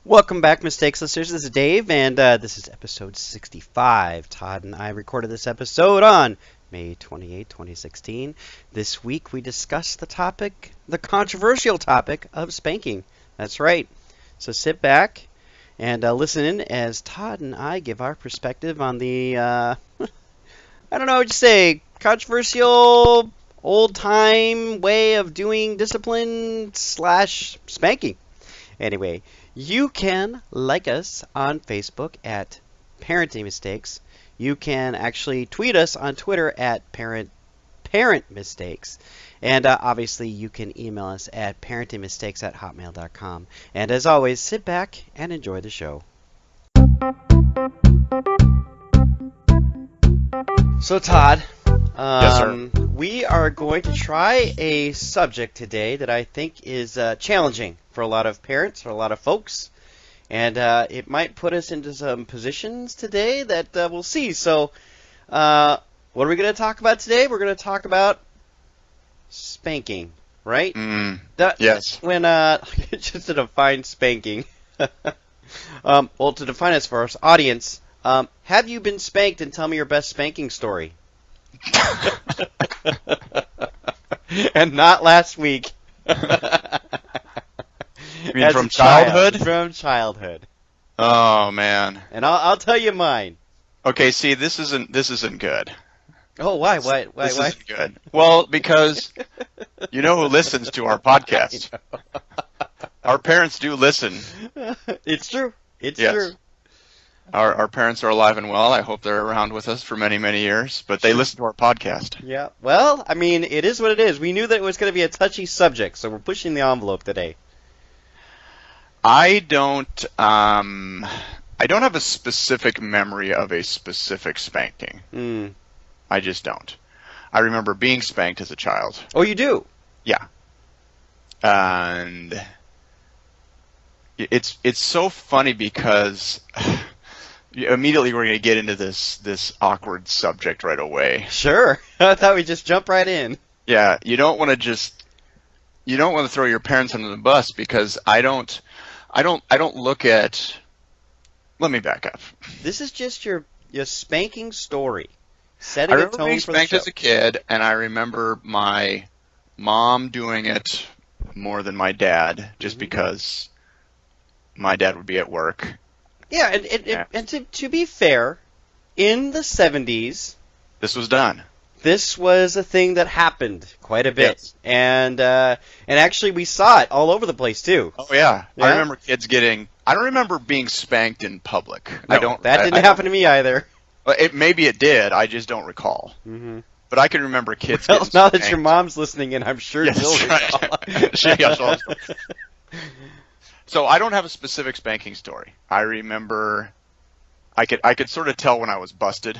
Welcome back, Mistakes listeners. This is Dave, and this is episode 65. Todd and I recorded this episode on May 28, 2016. This week we discussed the controversial topic of spanking. That's right. So sit back and listen in as Todd and I give our perspective on the, I don't know what you say, controversial, old-time way of doing discipline / spanking. Anyway, you can like us on Facebook at Parenting Mistakes. You can actually tweet us on Twitter at Parent Mistakes. And obviously, you can email us at parentingmistakes@hotmail.com. And as always, sit back and enjoy the show. So, Todd, Yes, sir. we are going to try a subject today that I think is challenging for a lot of parents, for a lot of folks. And it might put us into some positions today that we'll see. So, what are we going to talk about today? We're going to talk about spanking, right? Yes. When just to define spanking. Well, to define it for our audience, have you been spanked? And tell me your best spanking story. And not last week. You mean As from a child. childhood? From childhood. Oh man. And I'll tell you mine. Okay, see, this isn't good. Oh, why? Why? This isn't good. Well, because you know who listens to our podcast. Our parents do listen. It's true. It's Yes. true. Our parents are alive and well. I hope they're around with us for many, many years. But they listen to our podcast. Yeah. Well, I mean, it is what it is. We knew that it was going to be a touchy subject, so we're pushing the envelope today. I don't have a specific memory of a specific spanking. Mm. I just don't. I remember being spanked as a child. Oh, you do? Yeah. And it's so funny because immediately we're going to get into this awkward subject right away. Sure. I thought we'd just jump right in. Yeah, you don't want to throw your parents under the bus because I don't look at. Let me back up. This is just your spanking story. I Setting a remember tone being for the spanked show. as a kid, and I remember my mom doing it more than my dad, just because my dad would be at work. Yeah, and to be fair, in the 70s, This was done. this was a thing that happened quite a bit. Yes. And actually we saw it all over the place too. Oh yeah. Yeah? I remember kids getting. I don't remember being spanked in public. No, that didn't happen to me either. Maybe it did. I just don't recall. Mm-hmm. But I can remember kids. Well, getting now spanked. that your mom's listening in, I'm sure Yes, she'll recall. right. So I don't have a specific spanking story. I remember. I could sort of tell when I was busted.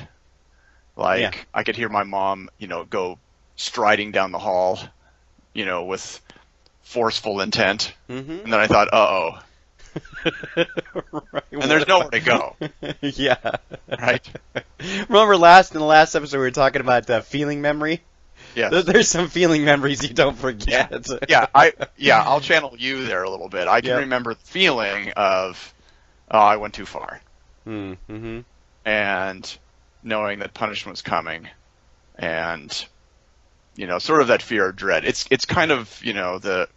Like Yeah. I could hear my mom, go striding down the hall, with forceful intent, Mm-hmm. and then I thought, uh-oh. Right, And there's nowhere to go, Yeah. right? Remember in the last episode we were talking about feeling memory? Yes. There's some feeling memories you don't forget. Yeah, I'll channel you there a little bit. I can Yep. remember the feeling of, oh, I went too far, Mm-hmm. and knowing that punishment was coming, and sort of that fear or dread. It's kind of the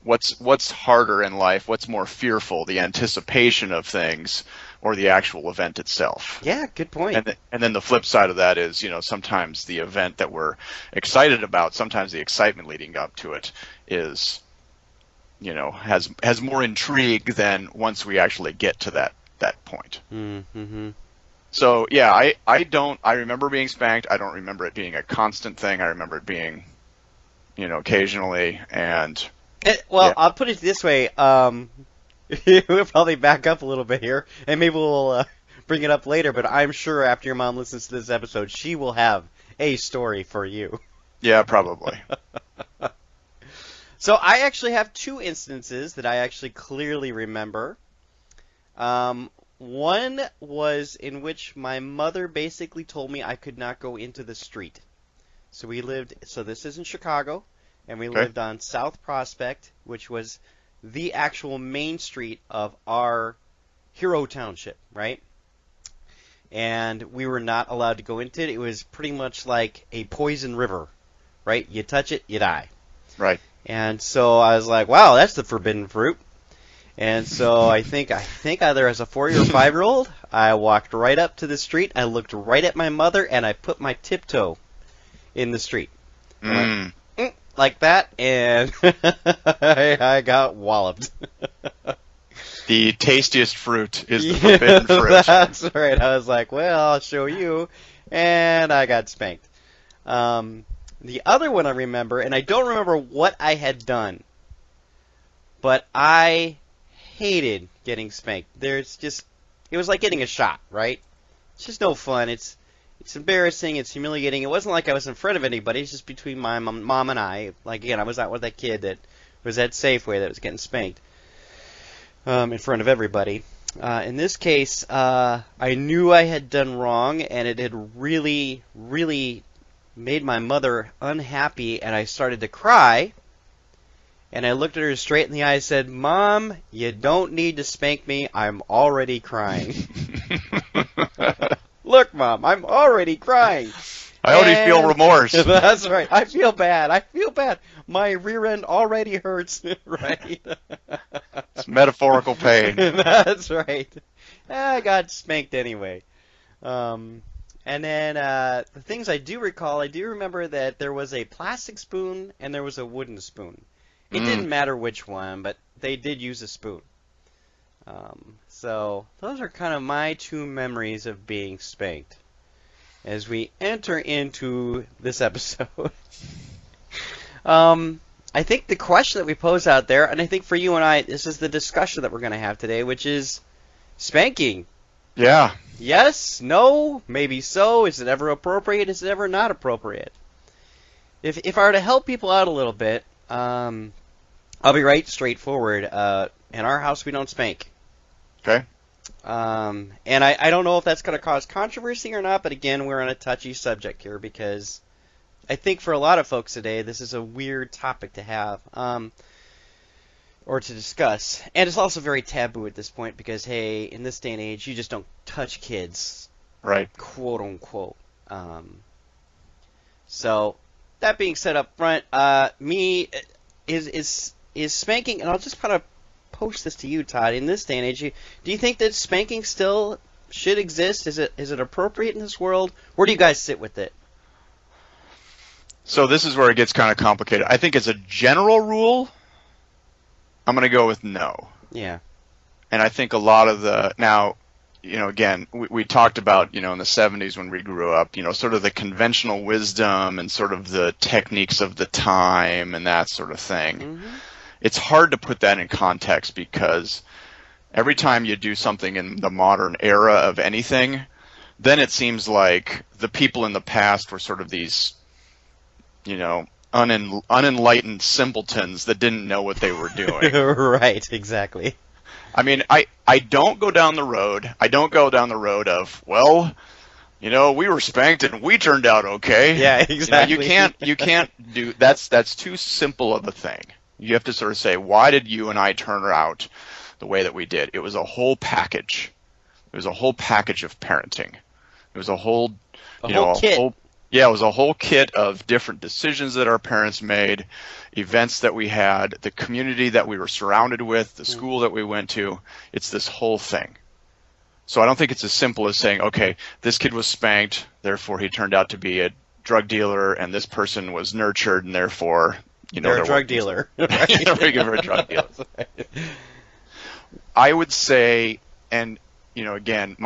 what's harder in life, what's more fearful, the anticipation of things or the actual event itself. Yeah, good point. And then the flip side of that is, sometimes the event that we're excited about, sometimes the excitement leading up to it is, has more intrigue than once we actually get to that point. Mm-hmm. So yeah, I remember being spanked. I don't remember it being a constant thing. I remember it being, occasionally, and Well, yeah. I'll put it this way. We'll probably back up a little bit here, and maybe we'll bring it up later, but I'm sure after your mom listens to this episode, she will have a story for you. yeah, probably. So I actually have two instances that I actually clearly remember. One was in which my mother basically told me I could not go into the street. So this is in Chicago, and we Okay. lived on South Prospect, which was the actual main street of our Hero Township, right? And we were not allowed to go into it. It was pretty much like a poison river, right? You touch it, you die. Right. And so I was like, wow, that's the forbidden fruit. And so I think either as a 4 or 5-year-old, I walked right up to the street, I looked right at my mother, and I put my tiptoe in the street. Mm. Like that, and I got walloped. The tastiest fruit is the forbidden fruit. That's right. I was like, well, I'll show you. And I got spanked. The other one I remember, and I don't remember what I had done, but I hated getting spanked. It was like getting a shot, right? It's just no fun. It's embarrassing. It's humiliating. It wasn't like I was in front of anybody. It's just between my mom and I. Like, again, I was out with that kid that was at Safeway that was getting spanked in front of everybody. In this case, I knew I had done wrong, and it had really, really made my mother unhappy, and I started to cry. And I looked at her straight in the eye and said, "Mom, you don't need to spank me. I'm already crying." Look, Mom, I'm already crying. I already feel remorse. That's right. I feel bad. My rear end already hurts. Right? It's metaphorical pain. That's right. I got spanked anyway. And then the things I do recall, I do remember that there was a plastic spoon and there was a wooden spoon. It didn't matter which one, but they did use a spoon. So those are kind of my two memories of being spanked as we enter into this episode. I think the question that we pose out there, and I think for you and I, this is the discussion that we're going to have today, which is spanking. Yeah. Yes? No? Maybe so? Is it ever appropriate? Is it ever not appropriate? If I were to help people out a little bit, I'll be right straightforward. In our house, we don't spank. Okay. And I don't know if that's going to cause controversy or not, but again, we're on a touchy subject here because I think for a lot of folks today, this is a weird topic to have or to discuss. And it's also very taboo at this point because, hey, in this day and age, you just don't touch kids. Right. Quote unquote. So, that being said up front, is spanking, and I'll just kind of post this to you, Todd. In this day and age, do you think that spanking still should exist? Is it appropriate in this world? Where do you guys sit with it? So this is where it gets kind of complicated. I think as a general rule, I'm going to go with no. Yeah. And I think a lot of now, again, we talked about, in the 70s when we grew up, sort of the conventional wisdom and sort of the techniques of the time and that sort of thing. Mm-hmm. It's hard to put that in context because every time you do something in the modern era of anything, then it seems like the people in the past were sort of these, unenlightened simpletons that didn't know what they were doing. Right, exactly. I mean, I don't go down the road. I don't go down the road of, well, we were spanked and we turned out okay. Yeah, exactly. You can't do that's too simple of a thing. You have to sort of say, why did you and I turn out the way that we did? It was a whole package. It was a whole package of parenting. It was a whole kit. It was a whole kit of different decisions that our parents made, events that we had, the community that we were surrounded with, the school that we went to. It's this whole thing. So I don't think it's as simple as saying, okay, this kid was spanked, therefore he turned out to be a drug dealer, and this person was nurtured, and therefore, they're a drug dealer. Right? They're a drug dealer. I would say, and again,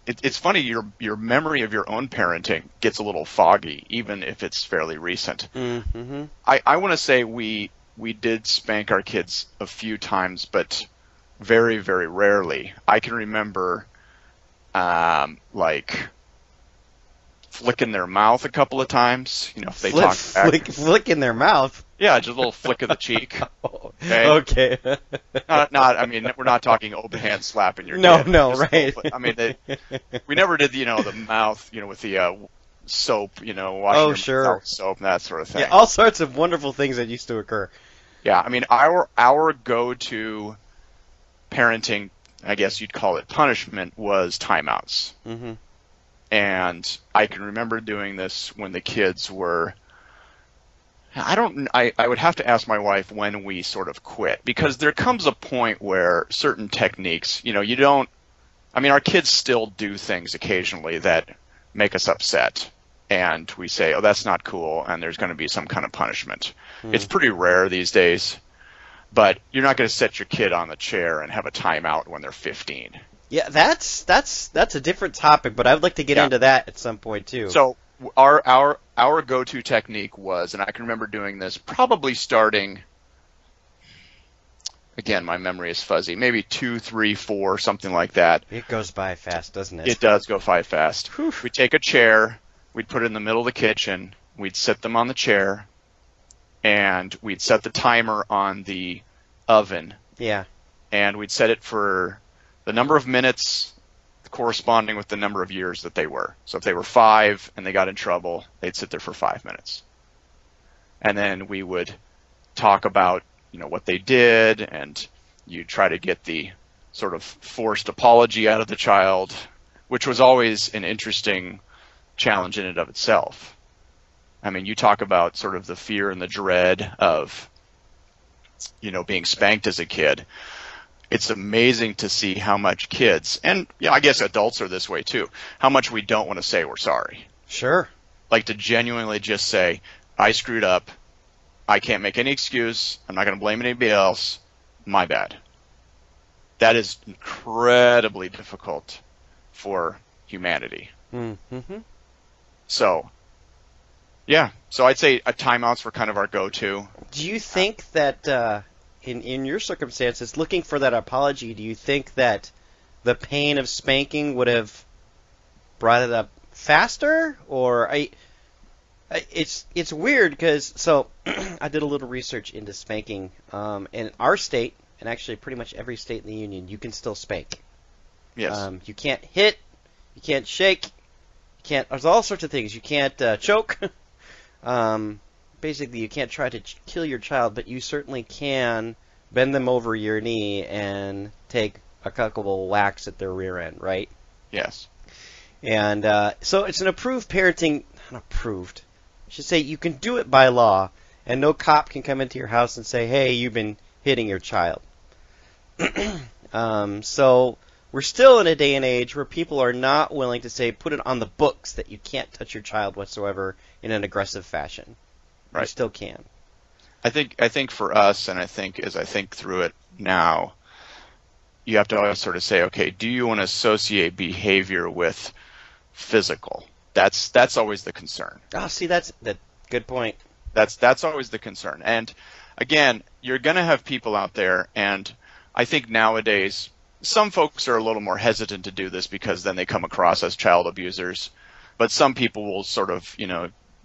it's funny, your memory of your own parenting gets a little foggy, even if it's fairly recent. Mm-hmm. I want to say we did spank our kids a few times, but very, very rarely. I can remember, flicking their mouth a couple of times. If they talk back. Flicking their mouth. Yeah, just a little flick of the cheek. Okay. I mean, we're not talking open hand slapping your kid. No, right. I mean, we never did, the mouth, with the soap, washing your sure. mouth with soap and that sort of thing. Yeah, all sorts of wonderful things that used to occur. Yeah, I mean, our go-to parenting, I guess you'd call it punishment, was timeouts. Hmm. And I can remember doing this when the kids were, I would have to ask my wife when we sort of quit, because there comes a point where certain techniques, you don't, I mean, our kids still do things occasionally that make us upset. And we say, oh, that's not cool, and there's going to be some kind of punishment. It's Mm. pretty rare these days, but you're not going to set your kid on the chair and have a timeout when they're 15. Yeah, that's a different topic, but I'd like to get Yeah. into that at some point too. So our go-to technique was, and I can remember doing this probably starting, again, my memory is fuzzy, maybe 2, 3, 4, something like that. It goes by fast, doesn't it? It does go by fast. Whew. We'd take a chair, we'd put it in the middle of the kitchen, we'd sit them on the chair, and we'd set the timer on the oven, Yeah. and we'd set it for the number of minutes corresponding with the number of years that they were. So if they were 5 and they got in trouble, they'd sit there for 5 minutes. And then we would talk about, what they did, and you try to get the sort of forced apology out of the child, which was always an interesting challenge in and of itself. I mean, you talk about sort of the fear and the dread of, being spanked as a kid. It's amazing to see how much kids, and I guess adults are this way too, how much we don't want to say we're sorry. Sure. Like to genuinely just say, I screwed up. I can't make any excuse. I'm not going to blame anybody else. My bad. That is incredibly difficult for humanity. Mm-hmm. So, yeah. So I'd say timeouts were kind of our go-to. Do you think that in your circumstances, looking for that apology, do you think that the pain of spanking would have brought it up faster, or it's weird because I did a little research into spanking. In our state, and actually pretty much every state in the union, you can still spank. Yes. You can't hit, you can't shake, you can't. There's all sorts of things. You can't choke. Basically, you can't try to kill your child, but you certainly can bend them over your knee and take a couple of whacks at their rear end, right? Yes. And so it's an approved parenting, not approved. I should say you can do it by law, and no cop can come into your house and say, "Hey, you've been hitting your child." So we're still in a day and age where people are not willing to say, put it on the books that you can't touch your child whatsoever in an aggressive fashion. You Right. still can. I think for us, and I think as I think through it now, you have to always sort of say, okay, do you want to associate behavior with physical? That's always the concern. Oh, see, that's good point. That's always the concern. And again, you're going to have people out there, and I think nowadays some folks are a little more hesitant to do this because then they come across as child abusers. But some people will sort of,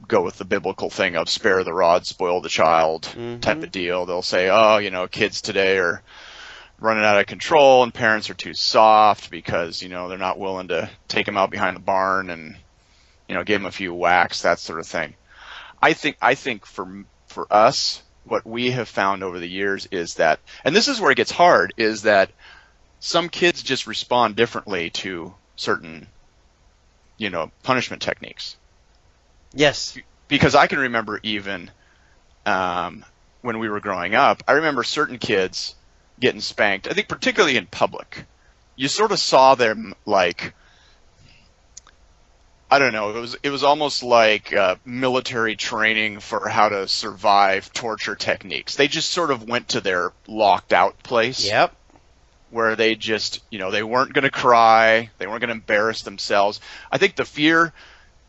go with the biblical thing of spare the rod, spoil the child type of deal. They'll say, oh, kids today are running out of control and parents are too soft because, they're not willing to take them out behind the barn and, give them a few whacks, that sort of thing. I think for us, what we have found over the years is that, and this is where it gets hard, is that some kids just respond differently to certain, punishment techniques. Yes. Because I can remember even when we were growing up, I remember certain kids getting spanked, I think particularly in public. You sort of saw them like, I don't know, it was almost like military training for how to survive torture techniques. They just sort of went to their locked out place. Yep. Where they just, they weren't going to cry, they weren't going to embarrass themselves. I think the fear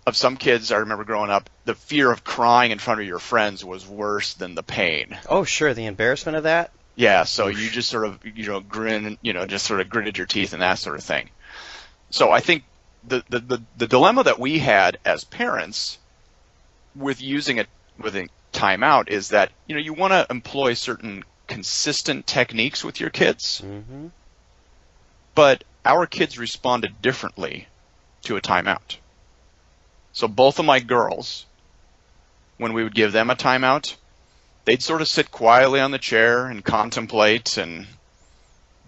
of some kids, I remember growing up, the fear of crying in front of your friends was worse than the pain. Oh, sure, the embarrassment of that. Yeah, so you just sort of, grin, just sort of gritted your teeth and that sort of thing. So I think the dilemma that we had as parents with using it with a timeout is that, you want to employ certain consistent techniques with your kids, but our kids responded differently to a timeout. So both of my girls, when we would give them a timeout, they'd sort of sit quietly on the chair and contemplate, and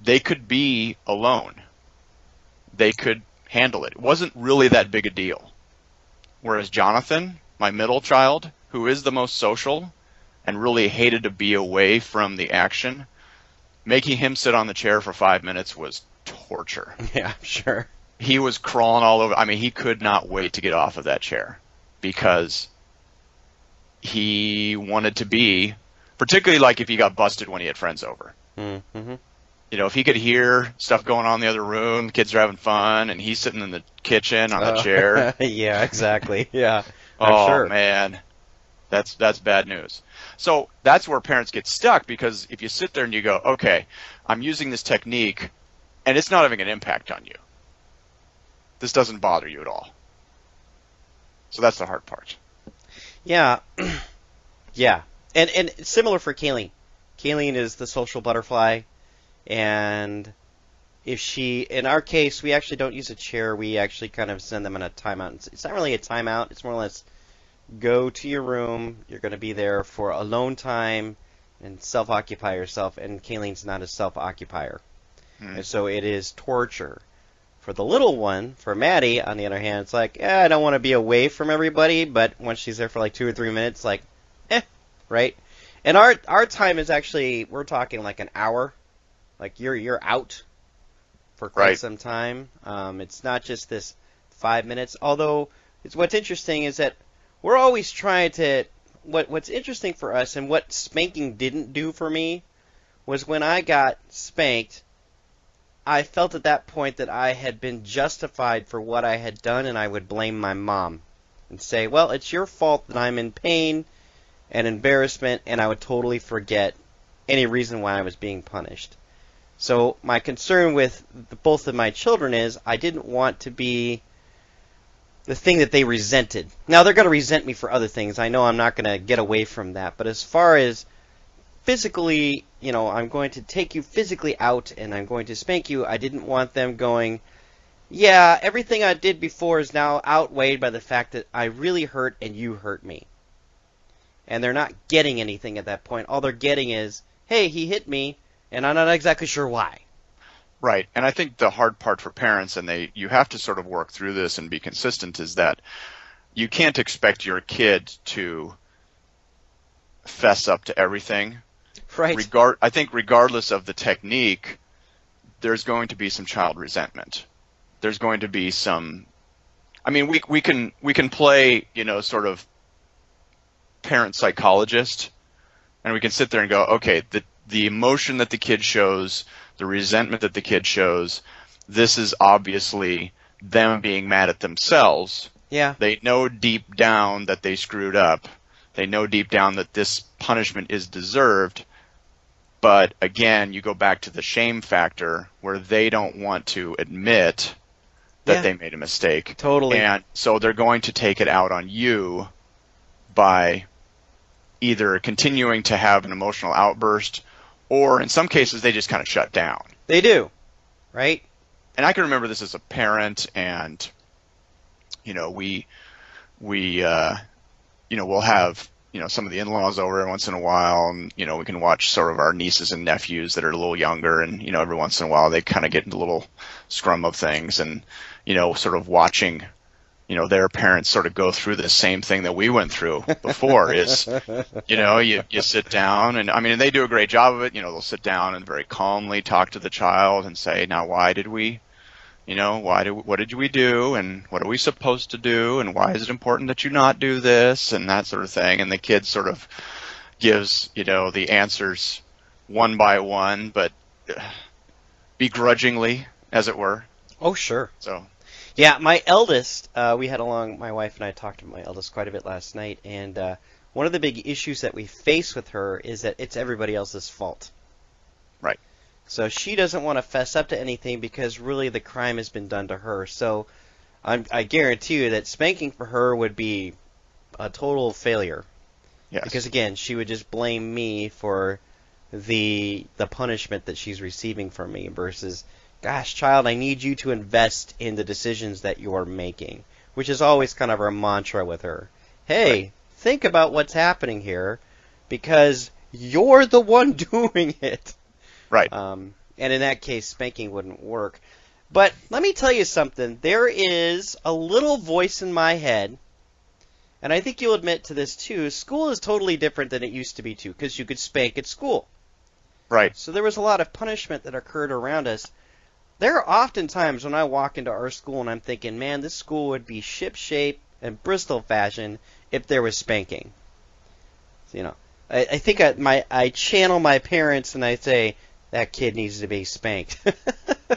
they could be alone. They could handle it. It wasn't really that big a deal. Whereas Jonathan, my middle child, who is the most social and really hated to be away from the action, making him sit on the chair for 5 minutes was torture. Yeah, sure. He was crawling all over. I mean, he could not wait to get off of that chair because he wanted to be, particularly like if he got busted when he had friends over. Mm-hmm. You know, if he could hear stuff going on in the other room, kids are having fun, and he's sitting in the kitchen on a chair. Yeah, exactly. Yeah, oh, sure. Man, that's bad news. So that's where parents get stuck, because if you sit there and you go, okay, I'm using this technique, and it's not having an impact on you. This doesn't bother you at all. So that's the hard part. Yeah. Yeah. And similar for Kayleen. Kayleen is the social butterfly, and if she, in our case, we actually don't use a chair. We actually kind of send them in a timeout. It's not really a timeout. It's more or less go to your room. You're going to be there for alone time and self-occupy yourself. And Kayleen's not a self-occupier. And so it is torture. For the little one, for Maddie, on the other hand, it's like, I don't want to be away from everybody, but once she's there for like 2 or 3 minutes, like, right? And our time is actually, we're talking like an hour. Like you're out for quite some time. It's not just this 5 minutes. Although what's interesting is that we're always trying to. What's interesting for us and what spanking didn't do for me was when I got spanked, I felt at that point that I had been justified for what I had done, and I would blame my mom and say, well, it's your fault that I'm in pain and embarrassment, and I would totally forget any reason why I was being punished. So my concern with both of my children is I didn't want to be the thing that they resented. Now, they're going to resent me for other things. I know I'm not going to get away from that. But as far as physically, I'm going to take you physically out and I'm going to spank you, I didn't want them going, yeah, everything I did before is now outweighed by the fact that I really hurt and you hurt me. And they're not getting anything at that point. All they're getting is, hey, he hit me, and I'm not exactly sure why. Right. And I think the hard part for parents, and you have to sort of work through this and be consistent, is that you can't expect your kid to fess up to everything. Right. I think regardless of the technique, there's going to be some child resentment. There's going to be some. I mean, we can play, sort of parent psychologist, and we can sit there and go, okay, the emotion that the kid shows, the resentment that the kid shows, this is obviously them being mad at themselves. Yeah. They know deep down that they screwed up. They know deep down that this punishment is deserved. But again, you go back to the shame factor where they don't want to admit that they made a mistake. Totally. And so they're going to take it out on you by either continuing to have an emotional outburst, or in some cases they just kind of shut down. They do, right? And I can remember this as a parent, and we we'll have some of the in-laws over every once in a while, and we can watch sort of our nieces and nephews that are a little younger, and every once in a while they kind of get into a little scrum of things, and sort of watching their parents sort of go through the same thing that we went through before is, you sit down, and I mean, they do a great job of it. They'll sit down and very calmly talk to the child and say, now, why did we, what did we do, and what are we supposed to do, and why is it important that you not do this, and that sort of thing. And the kid sort of gives, the answers one by one, but begrudgingly, as it were. Oh, sure. So. Yeah, my eldest, my wife and I talked to my eldest quite a bit last night, and one of the big issues that we face with her is that it's everybody else's fault. Right. So she doesn't want to fess up to anything because really the crime has been done to her. So I guarantee you that spanking for her would be a total failure. Yes. Because again, she would just blame me for the punishment that she's receiving from me versus, gosh, child, I need you to invest in the decisions that you're making, which is always kind of our mantra with her. Hey, think about what's happening here. because you're the one doing it. Right. And in that case, spanking wouldn't work. But let me tell you something. There is a little voice in my head, and I think you'll admit to this too. School is totally different than it used to be too, because you could spank at school. Right. So there was a lot of punishment that occurred around us. There are often times when I walk into our school and I'm thinking, man, this school would be ship-shape and Bristol fashion if there was spanking. You know, I think I channel my parents and I say, that kid needs to be spanked.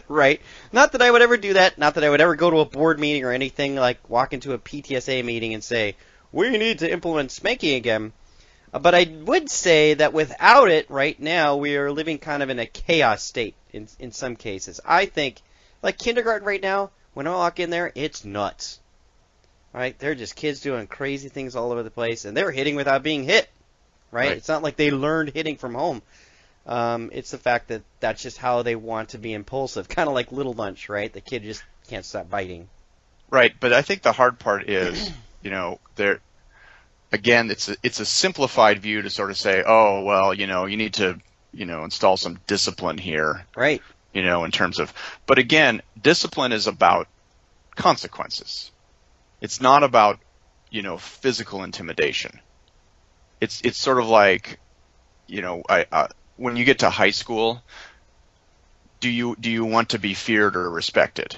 Right? Not that I would ever do that. Not that I would ever go to a board meeting or anything, like walk into a PTSA meeting and say, we need to implement spanking again. But I would say that without it, right now, we are living kind of in a chaos state in some cases. I think, like kindergarten right now, when I walk in there, it's nuts. Right? They're just kids doing crazy things all over the place, and they're hitting without being hit. Right? It's not like they learned hitting from home. It's the fact that that's just how they want to be impulsive. Kind of like Little Lunch, right? The kid just can't stop biting. Right, but I think the hard part is, there. Again, it's a simplified view to sort of say, oh, well, you need to, install some discipline here. Right. In terms of, but again, discipline is about consequences. It's not about, physical intimidation. It's sort of like, when you get to high school, do you want to be feared or respected?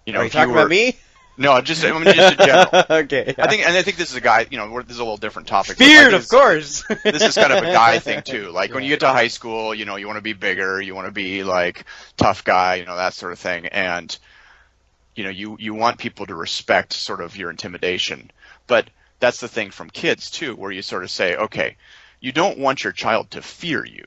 Are you talking about me? No, just in general. Okay. Yeah. I think this is a guy. This is a little different topic. Feared, of course. This is kind of a guy thing too. Like when you get to high school, you want to be bigger, you want to be like tough guy, that sort of thing, and you want people to respect sort of your intimidation. But that's the thing from kids too, where you sort of say, okay, you don't want your child to fear you.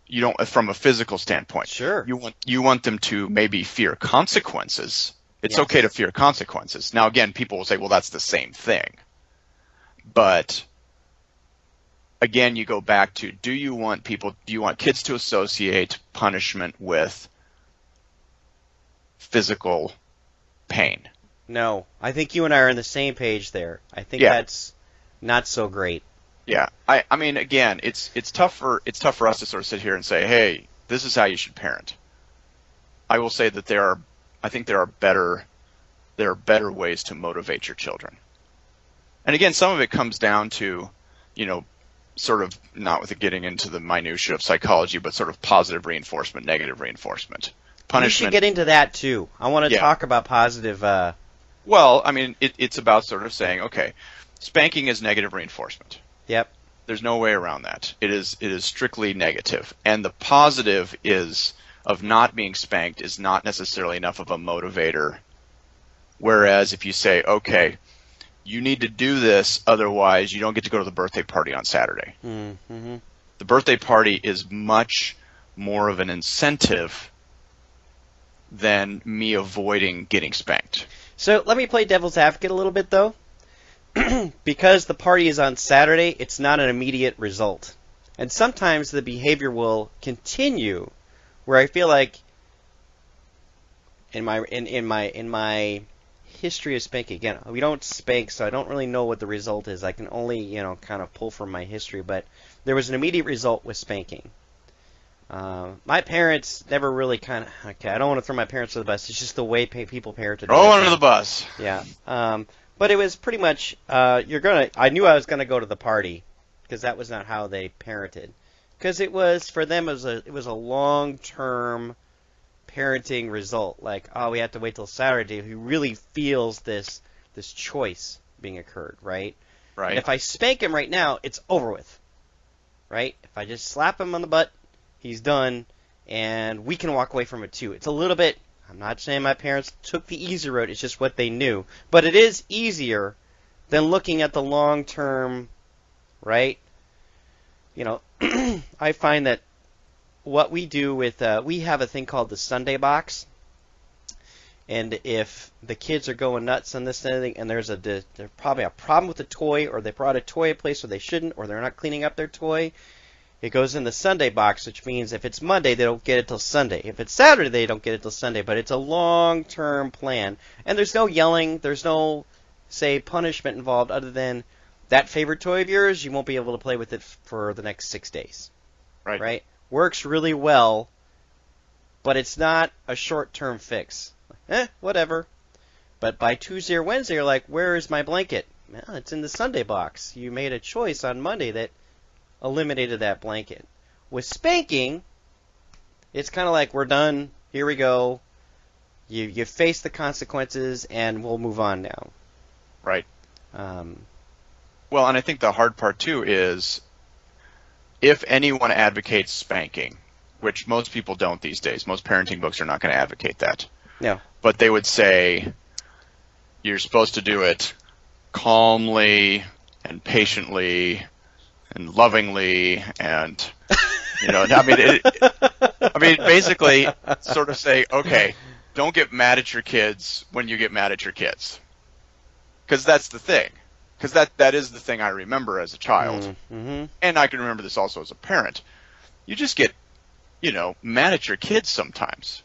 You don't, from a physical standpoint. Sure. You want them to maybe fear consequences. It's okay to fear consequences. Now, again, people will say, well, that's the same thing. But, again, you go back to, do you want kids to associate punishment with physical pain? No. I think you and I are on the same page there. I think that's not so great. Yeah. I mean, again, it's tough for us to sort of sit here and say, hey, this is how you should parent. I will say that I think there are better ways to motivate your children. And again, some of it comes down to, sort of not with it getting into the minutiae of psychology, but sort of positive reinforcement, negative reinforcement. Punishment. We should get into that too. I want to talk about positive. Well, I mean, it's about sort of saying, okay, spanking is negative reinforcement. Yep. There's no way around that. It is strictly negative. And the positive of not being spanked is not necessarily enough of a motivator. Whereas if you say, okay, you need to do this, otherwise you don't get to go to the birthday party on Saturday. Mm-hmm. The birthday party is much more of an incentive than me avoiding getting spanked. So let me play devil's advocate a little bit, though. Because the party is on Saturday, it's not an immediate result. And sometimes the behavior will continue where I feel like in my history of spanking, again, we don't spank, so I don't really know what the result is. I can only, kind of pull from my history, but there was an immediate result with spanking. My parents never really okay, I don't want to throw my parents to the bus. It's just the way people parented. Throw under the bus. Yeah. But it was pretty much, I knew I was going to go to the party because that was not how they parented. Because for them, it was a long-term parenting result. Like, oh, we have to wait till Saturday. He really feels this choice being occurred, right? Right. And if I spank him right now, it's over with, right? If I just slap him on the butt, he's done, and we can walk away from it too. It's a little bit, I'm not saying my parents took the easy road, it's just what they knew. But it is easier than looking at the long term, right? I find that what we do with, we have a thing called the Sunday box. And if the kids are going nuts on this and anything, and there's probably a problem with the toy, or they brought a toy a place where they shouldn't, or they're not cleaning up their toy, it goes in the Sunday box, which means if it's Monday, they don't get it till Sunday. If it's Saturday, they don't get it till Sunday. But it's a long-term plan. And there's no yelling. There's no, say, punishment involved other than that favorite toy of yours, you won't be able to play with it for the next 6 days. Right. Right? Works really well, but it's not a short-term fix. Whatever. But by Tuesday or Wednesday, you're like, where is my blanket? Well, it's in the Sunday box. You made a choice on Monday that eliminated that blanket. With spanking, it's kind of like, we're done. Here we go. You face the consequences, and we'll move on now. Right. Um, Well, and I think the hard part, too, is if anyone advocates spanking, which most people don't these days, most parenting books are not going to advocate that. no. But they would say you're supposed to do it calmly and patiently and lovingly and, basically sort of say, okay, don't get mad at your kids when you get mad at your kids. Because that's the thing. Because that is the thing I remember as a child. Mm-hmm. And I can remember this also as a parent. You just get, mad at your kids sometimes.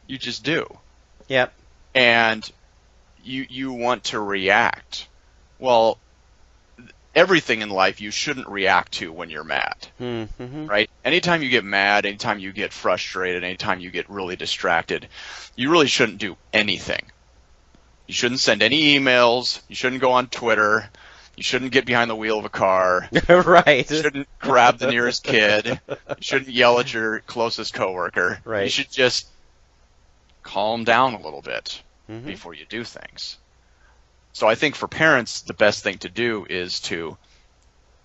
You just do. Yep. And you want to react. Well, everything in life you shouldn't react to when you're mad. Mm-hmm. Right? Anytime you get mad, anytime you get frustrated, anytime you get really distracted, you really shouldn't do anything. You shouldn't send any emails. You shouldn't go on Twitter. You shouldn't get behind the wheel of a car. Right. You shouldn't grab the nearest kid. You shouldn't yell at your closest coworker. Right. You should just calm down a little bit Mm-hmm. before you do things. So I think for parents, the best thing to do is to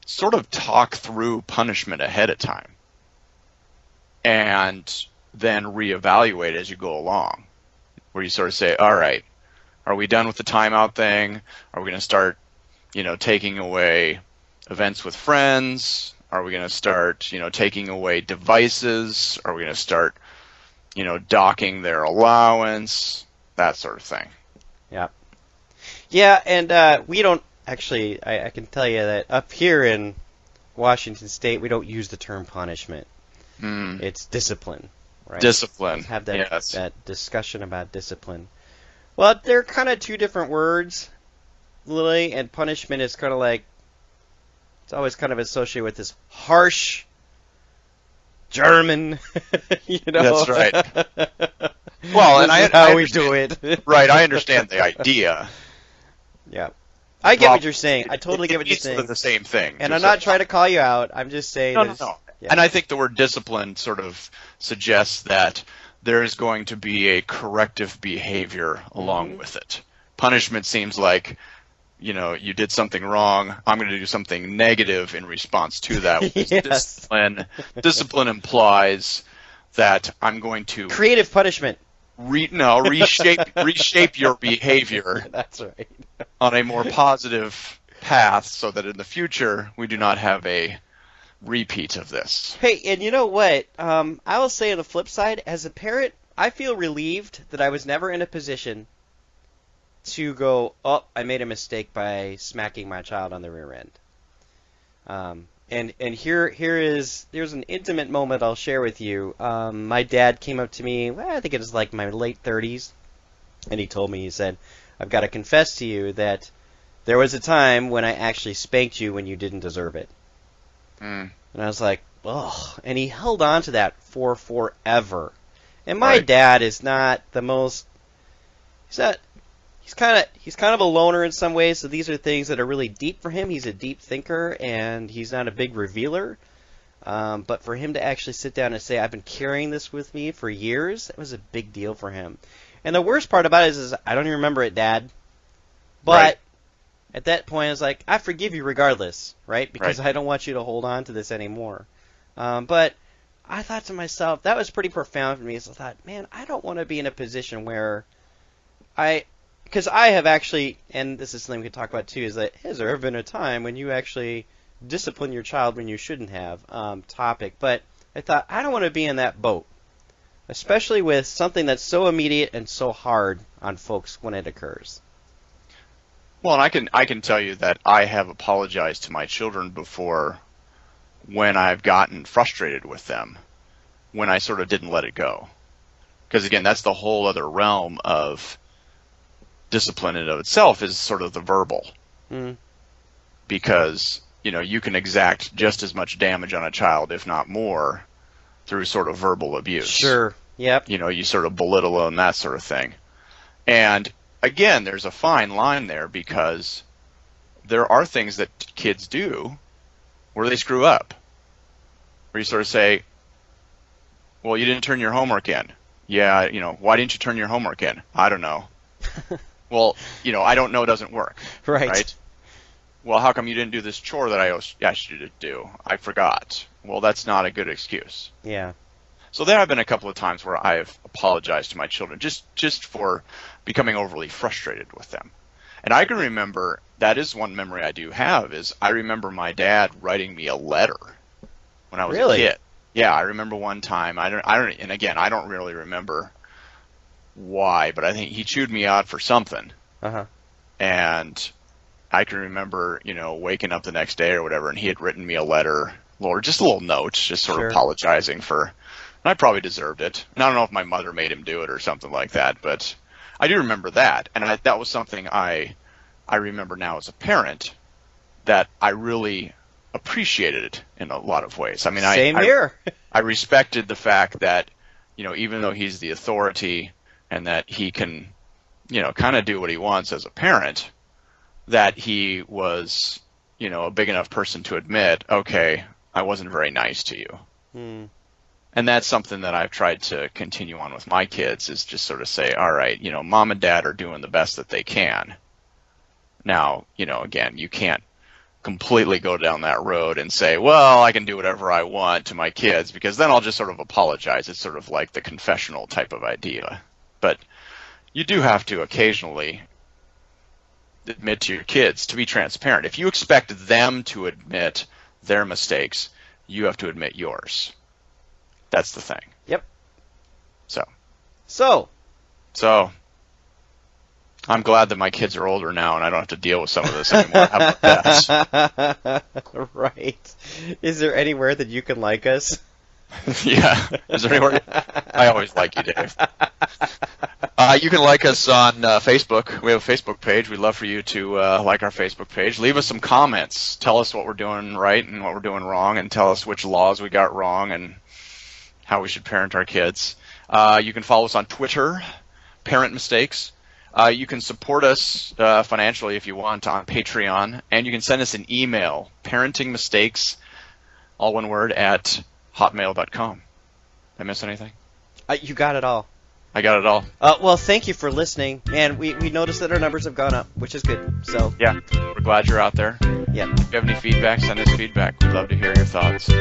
sort of talk through punishment ahead of time and then reevaluate as you go along, where you sort of say, all right, are we done with the timeout thing? Are we going to start, taking away events with friends? Are we going to start, taking away devices? Are we going to start, docking their allowance? That sort of thing. Yeah. Yeah, and we don't actually, I can tell you that up here in Washington State, we don't use the term punishment. It's discipline, right? Discipline. Let's have that, yes. that discussion about discipline. Well, they're kind of two different words, Lily, and punishment is kind of like, it's always kind of associated with this harsh German, That's right. Well, and how we do it. Right, I understand the idea. Yeah. I get what you're saying. I totally get what you're It's saying. the same thing. And I'm not trying to call you out. I'm just saying No. Yeah. And I think the word discipline sort of suggests that there is going to be a corrective behavior along with it. Punishment seems like, you did something wrong. I'm going to do something negative in response to that. Yes. Discipline implies that I'm going to Creative punishment. reshape your behavior. That's right. On a more positive path so that in the future we do not have a repeat of this. Hey, and you know what? I will say on the flip side, as a parent, I feel relieved that I was never in a position to go, oh, I made a mistake by smacking my child on the rear end. And here's an intimate moment I'll share with you. My dad came up to me, I think it was like my late 30s, and he told me, he said, I've got to confess to you that there was a time when I actually spanked you when you didn't deserve it. And I was like, oh, and he held on to that for forever. And my dad is not the most, he's kind of a loner in some ways, so these are things that are really deep for him. He's a deep thinker, and he's not a big revealer. But for him to actually sit down and say, I've been carrying this with me for years, that was a big deal for him. And the worst part about it is I don't even remember it, Dad. But at that point, I was like, I forgive you regardless, right? Because I don't want you to hold on to this anymore. But I thought to myself, that was pretty profound for me. So I thought, man, I don't want to be in a position where because I have actually, and this is something we could talk about too, is that has there ever been a time when you actually discipline your child when you shouldn't have topic. But I thought, I don't want to be in that boat, especially with something that's so immediate and so hard on folks when it occurs. Well, and I can tell you that I have apologized to my children before when I've gotten frustrated with them, when I sort of didn't let it go. Because again, that's the whole other realm of discipline in and of itself, is sort of the verbal. because, you can exact just as much damage on a child, if not more, through sort of verbal abuse. Sure. Yep. You sort of belittle them, that sort of thing. And again, there's a fine line there, because there are things that kids do where they screw up. Where you sort of say, well, you didn't turn your homework in. Yeah, why didn't you turn your homework in? I don't know. Well, I don't know doesn't work. Right. Well, how come you didn't do this chore that I asked you to do? I forgot. Well, that's not a good excuse. Yeah. So there have been a couple of times where I have apologized to my children just for becoming overly frustrated with them. And I can remember, that is one memory I do have, is I remember my dad writing me a letter when I was a kid. Yeah, I remember one time, and again, I don't really remember why, but I think he chewed me out for something. Uh-huh. And I can remember, waking up the next day or whatever, and he had written me a letter, or just a little note, just sort of apologizing for, and I probably deserved it. And I don't know if my mother made him do it or something like that, but I do remember that. And that was something I remember now as a parent, that I really appreciated it in a lot of ways. I mean, Same here. I respected the fact that, even though he's the authority and that he can, kind of do what he wants as a parent, that he was, a big enough person to admit, okay, I wasn't very nice to you. And that's something that I've tried to continue on with my kids, is just sort of say, all right, mom and dad are doing the best that they can. Now, again, you can't completely go down that road and say, well, I can do whatever I want to my kids, because then I'll just sort of apologize. It's sort of like the confessional type of idea. But you do have to occasionally admit to your kids, to be transparent. If you expect them to admit their mistakes, you have to admit yours. That's the thing. Yep. So I'm glad that my kids are older now and I don't have to deal with some of this anymore. How about that? Right. Is there anywhere that you can like us? Yeah. Is there anywhere? I always like you, Dave. You can like us on Facebook. We have a Facebook page. We'd love for you to like our Facebook page. Leave us some comments. Tell us what we're doing right and what we're doing wrong, and tell us which laws we got wrong and how we should parent our kids. You can follow us on Twitter, Parent Mistakes. You can support us financially if you want on Patreon, and you can send us an email, parentingmistakes, all one word, at hotmail.com. Did I miss anything? You got it all. I got it all. Well, thank you for listening, and we noticed that our numbers have gone up, which is good. So yeah, we're glad you're out there. Yeah. If you have any feedback, send us feedback. We'd love to hear your thoughts.